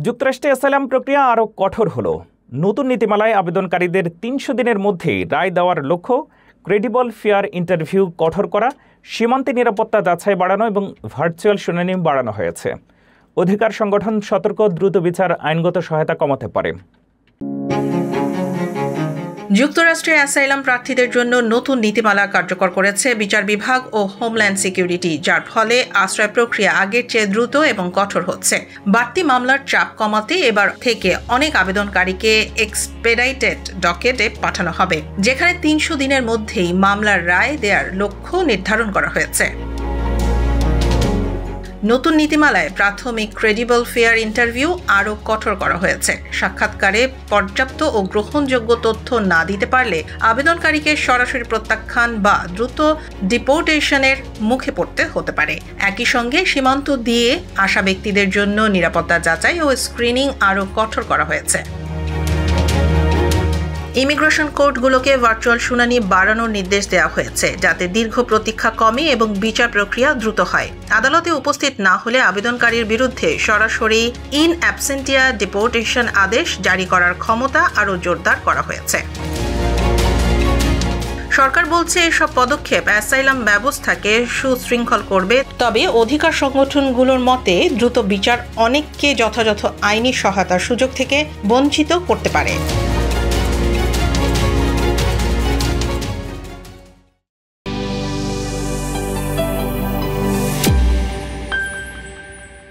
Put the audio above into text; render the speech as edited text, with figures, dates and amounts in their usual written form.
যুক্তরাষ্ট্রে অ্যাসাইলাম প্রক্রিয়া আরও কঠোর হলো। নতুন নীতিমালায় আবেদনকারীদের ৩০০ দিনের মধ্যেই রায় দেওয়ার লক্ষ্য, ক্রেডিবল ফেয়ার ইন্টারভিউ কঠোর করা, সীমান্তে নিরাপত্তা যাচাই বাড়ানো এবং ভার্চুয়াল শুনানি বাড়ানো হয়েছে। অধিকার সংগঠন সতর্ক, দ্রুত বিচার আইনগত সহায়তা কমাতে পারে। যুক্তরাষ্ট্রে অ্যাসাইলাম প্রার্থীদের জন্য নতুন নীতিমালা কার্যকর করেছে বিচার বিভাগ ও হোমল্যান্ড সিকিউরিটি, যার ফলে আশ্রয় প্রক্রিয়া আগের চেয়ে দ্রুত এবং কঠোর হচ্ছে। বাড়তি মামলার চাপ কমাতে এবার থেকে অনেক আবেদনকারীকে এক্সপেডাইটেড ডকেটে পাঠানো হবে, যেখানে ৩০০ দিনের মধ্যেই মামলার রায় দেওয়ার লক্ষ্য নির্ধারণ করা হয়েছে। নতুন নীতিমালায় প্রাথমিক ক্রেডিবল ফেয়ার ইন্টারভিউ আরও কঠোর করা হয়েছে। সাক্ষাৎকারে পর্যাপ্ত ও গ্রহণযোগ্য তথ্য না দিতে পারলে আবেদনকারীকে সরাসরি প্রত্যাখ্যান বা দ্রুত ডিপোর্টেশনের মুখে পড়তে হতে পারে। একই সঙ্গে সীমান্ত দিয়ে আসা ব্যক্তিদের জন্য নিরাপত্তা যাচাই ও স্ক্রিনিং আরও কঠোর করা হয়েছে। ইমিগ্রেশন কোর্টগুলোকে ভার্চুয়াল শুনানি বাড়ানোর নির্দেশ দেওয়া হয়েছে, যাতে দীর্ঘ প্রতীক্ষা কমে এবং বিচার প্রক্রিয়া দ্রুত হয়। আদালতে উপস্থিত না হলে আবেদনকারীর বিরুদ্ধে সরাসরি ইন অ্যাবসেন্টিয়া ডিপোর্টেশন আদেশ জারি করার ক্ষমতা আরও জোরদার করা হয়েছে। সরকার বলছে এসব পদক্ষেপ অ্যাসাইলাম ব্যবস্থাকে সুশৃঙ্খল করবে, তবে অধিকার সংগঠনগুলোর মতে দ্রুত বিচার অনেককে যথাযথ আইনি সহায়তার সুযোগ থেকে বঞ্চিত করতে পারে।